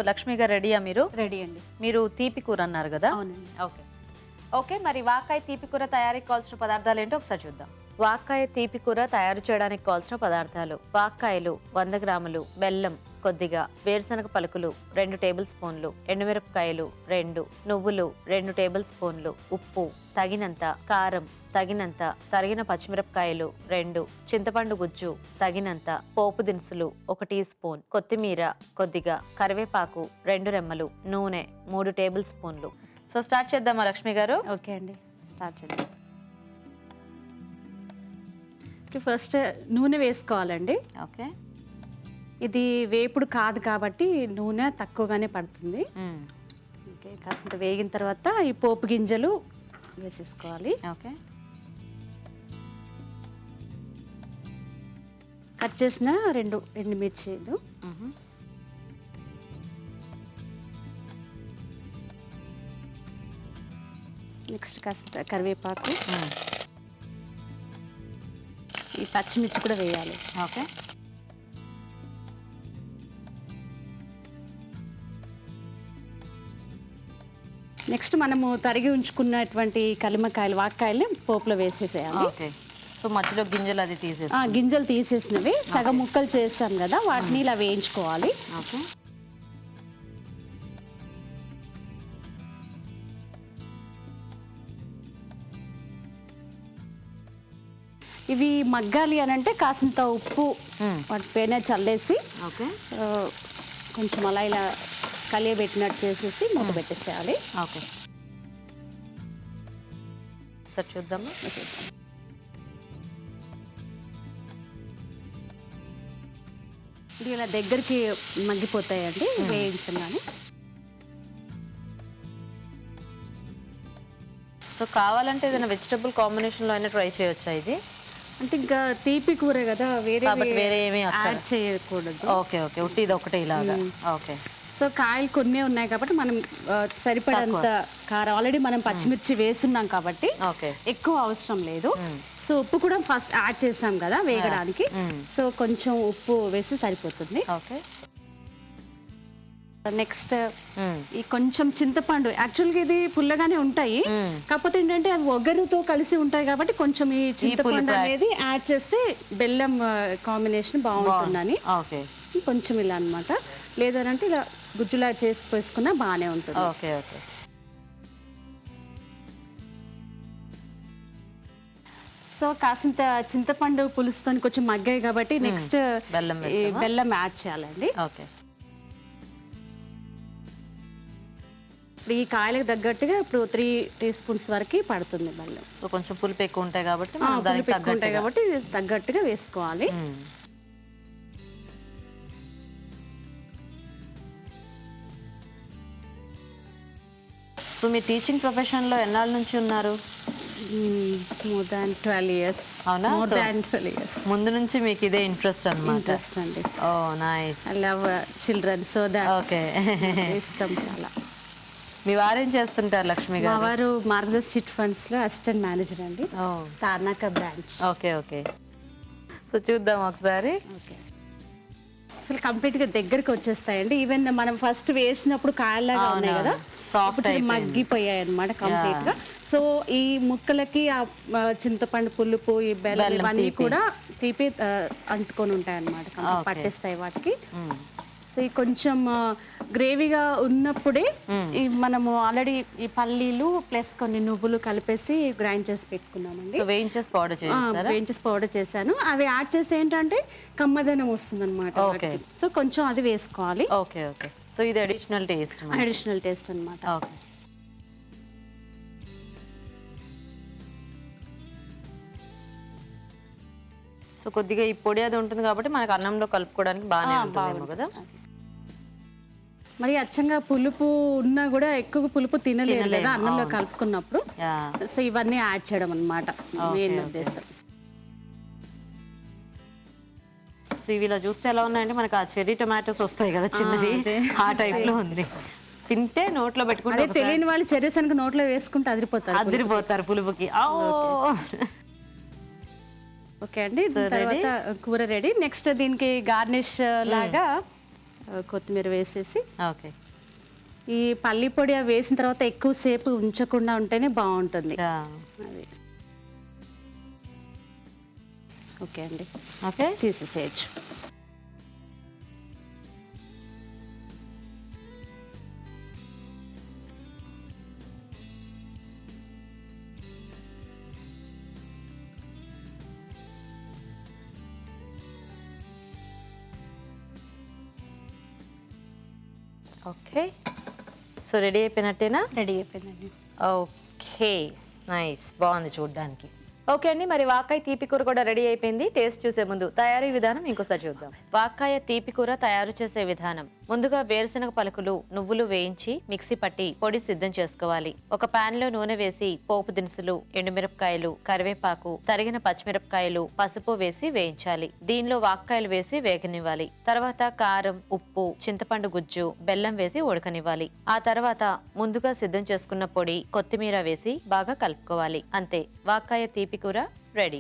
లక్ష్మి గారు రెడీయా మీరు? రెడీ అండి. మీరు తీపి కూర అన్నారు కదా? అవునండి. ఓకే ఓకే, మరి వాకాయ తీపి కూర తయారీకి కావాల్సిన పదార్థాలు ఏంటో ఒకసారి చూద్దాం. వాకాయ తీపి కూర తయారు చేయడానికి కావాల్సిన పదార్థాలు: వాకాయలు 100 గ్రాములు, బెల్లం కొద్దిగా, వేరుశనగ పలుకులు 2 టేబుల్ స్పూన్లు, ఎండుమిరపకాయలు 2, నువ్వులు 2 టేబుల్ స్పూన్లు, ఉప్పు తగినంత, కారం తగినంత, తరిగిన పచ్చిమిరపకాయలు 2, చింతపండు గుజ్జు తగినంత, పోపు దినుసులు 1 టీ స్పూన్, కొత్తిమీర కొద్దిగా, కరివేపాకు 2 రెమ్మలు, నూనె 3 టేబుల్ స్పూన్లు. సో స్టార్ట్ చేద్దామా లక్ష్మి గారు? ఓకే అండి, స్టార్ట్ చేద్దాం. ఫస్ట్ నూనె వేసుకోవాలండి. ఓకే, ఇది వేపుడు కాదు కాబట్టి నూనె తక్కువగానే పడుతుంది. ఓకే, కాస్త వేగిన తర్వాత ఈ పోపు గింజలు వేసేసుకోవాలి. ఓకే, కట్ చేసిన రెండు మిర్చీలు, నెక్స్ట్ కాస్త కరివేపాకు, ఈ పచ్చిమిర్చి కూడా వేయాలి. ఓకే, నెక్స్ట్ మనము తరిగి ఉంచుకున్నటువంటి కలిమకాయలు వాక్కాయలు పోపులో వేసేసేయాలి. ఓకే. సో మధ్యలో గింజలు అది తీసేసి గింజలు తీసేసినవి సగం ముక్కలు చేస్తాం కదా, వాటిని ఇలా వేయించుకోవాలి. ఓకే, ఇవి మగ్గాలి అని అంటే కాసింత ఉప్పు వాటి పైన చల్లేసి ఓకే, కొంచెం అలా ఇలా కలియబెట్టినట్టు చేసేసి మూత పెట్టేసేయాలి. ఓకే. సార్ చూద్దాము. ఇది ఇలా దగ్గరికి మగ్గిపోతాయండి వేయించగానే. సో కావాలంటే ఏదైనా వెజిటబుల్ కాంబినేషన్లో అయినా ట్రై చేయొచ్చా ఇది? అంటే ఇంకా తీపి కూర కదా, వేరే ఏమీ యాడ్ చేయకూడదు. ఓకే ఓకే, ఉట్టి ఇది ఒకటే ఇలాగా. ఓకే. సో కాయలు కొన్నే ఉన్నాయి కాబట్టి మనం సరిపడంత కారం, ఆల్రెడీ మనం పచ్చిమిర్చి వేస్తున్నాం కాబట్టి ఎక్కువ అవసరం లేదు. సో ఉప్పు కూడా ఫస్ట్ యాడ్ చేసాం కదా వేగడానికి, సో కొంచెం ఉప్పు వేసి సరిపోతుంది. ఓకే. నెక్స్ట్ ఈ కొంచెం చింతపండు, యాక్చువల్గా ఇది పుల్లగానే ఉంటాయి, కాకపోతే ఏంటంటే అవి ఒగరుతో కలిసి ఉంటాయి కాబట్టి కొంచెం ఈ చింతపండు అనేది యాడ్ చేస్తే బెల్లం కాంబినేషన్ బాగుంటుందని కొంచెం ఇలా అనమాట. లేదనంటే ఇలా గుజ్జులా చేసి వేసుకున్నా బాగానే ఉంటుంది. Okay okay. సో కాసింత చింతపండు పులుసుతో కొంచెం మగ్గాయి కాబట్టి నెక్స్ట్ బెల్లం యాడ్ చేయాలండి. ఓకే. ఇప్పుడు ఈ కాయలకు తగ్గట్టుగా ఇప్పుడు 3 టీ స్పూన్స్ వరకు పడుతుంది బెల్లం. సో కొంచెం పులుపు ఎక్కువ ఉంటాయి కాబట్టి తగ్గట్టుగా వేసుకోవాలి. సో మీ టీచింగ్ ప్రొఫెషన్లో ఎన్నాళ్ళ నుంచి ఉన్నారు? more than 12 years. అవునా? More than 12 years. ముందు నుంచి మీకు ఇదే ఇంట్రెస్ట్ అన్నమాట. ఇంట్రెస్ట్ అండి. Oh nice. I love children, so that okay. ఇష్టం చాలా. మీ వారేం చేస్తుంటారు లక్ష్మి గారు? మా వారు మార్గదర్శి చిట్ ఫండ్స్ లో అసిస్టెంట్ మేనేజర్ అండి, Tarnaka branch. Okay okay. So చూద్దాం ఒకసారి. ఓకే, అసలు కంప్లీట్ గా దగ్గరికి వచ్చేస్తాయండి. ఈవెన్ మనం ఫస్ట్ వేసినప్పుడు కాయలాగా ఉన్నాయి కదా, మగ్గిపోయాయి అనమాట కంప్లీట్ గా. సో ఈ ముక్కలకి ఆ చింతపండు పులుపు, ఈ బెల్లం ఇవన్నీ కూడా తీపి అంటుకొని ఉంటాయి అనమాట, పట్టేస్తాయి వాటికి. సో ఈ కొంచెం గ్రేవీగా ఉన్నప్పుడే ఈ మనము ఆల్రెడీ ఈ పల్లీలు ప్లస్ కొన్ని నువ్వులు కలిపేసి గ్రైండ్ చేసి పెట్టుకున్నామండి. వేయించేసి పౌడర్ చేశాను. అవి యాడ్ చేసి ఏంటంటే కమ్మదనం వస్తుంది అనమాట. సో కొంచెం అది వేసుకోవాలి. Okay okay. సో ఇది అడిషనల్ టేస్ట్ అనమాట. ఓకే. సో కొద్దిగా ఈ పొడి అది ఉంటుంది కాబట్టి మనకు అన్నంలో కలుపుకోవడానికి బాగానే ఉంటుందేమో కదా. మరి అచ్చంగా పులుపు ఉన్నా కూడా ఎక్కువ పులుపు తినలేదు కదా అన్నంలో కలుపుకున్నప్పుడు. సో ఇవన్నీ యాడ్ చేయడం అనమాట మెయిన్ ఉద్దేశం. ఇవి ఇలా చూస్తే ఎలా ఉన్నాయంటే మనకు ఆ చెర్రీ టొమాటోస్ వస్తాయి కదా చిన్నవి, ఆ టైప్ లో ఉంది. తింటే నోట్లో పెట్టుకుంటే తెలియని వాళ్ళు చెర్రీస్ అనుకు నోట్లో వేసుకుంటే అదిరిపోతారు పులుపుకి. ఓకే అండి, తర్వాత కూర రెడీ. నెక్స్ట్ దీనికి గార్నిష్ లాగా కొత్తిమీర వేసేసి ఓకే. ఈ పల్లి పొడి అవి వేసిన తర్వాత ఎక్కువసేపు ఉంచకుండా ఉంటేనే బాగుంటుంది. అది ఓకే అండి. ఓకే, తీసేసేయచ్చు. ఓకే, సో రెడీ అయిపోయినట్టేనా? రెడీ అయిపోయిందండి. ఓకే, నైస్, బాగుంది చూడ్డానికి. ఓకే అండి, మరి వాక్కాయ తీపి కూర కూడా రెడీ అయిపోయింది. టేస్ట్ చూసే ముందు తయారీ విధానం ఇంకోసారి చూద్దాం. వాక్కాయ తీపి కూర తయారు చేసే విధానం: ముందుగా వేరుశనగ పలుకులు, నువ్వులు వేయించి మిక్సీ పట్టి పొడి సిద్ధం చేసుకోవాలి. ఒక పాన్ లో నూనె వేసి పోపు దినుసులు, ఎండుమిరపకాయలు, కరివేపాకు, తరిగిన పచ్చిమిరపకాయలు, పసుపు వేసి వేయించాలి. దీనిలో వాక్కాయలు వేసి వేగనివ్వాలి. తర్వాత కారం, ఉప్పు, చింతపండు గుజ్జు, బెల్లం వేసి ఉడకనివ్వాలి. ఆ తర్వాత ముందుగా సిద్ధం చేసుకున్న పొడి, కొత్తిమీర వేసి బాగా కలుపుకోవాలి. అంతే, వాక్కాయ తీపి కూర రెడీ.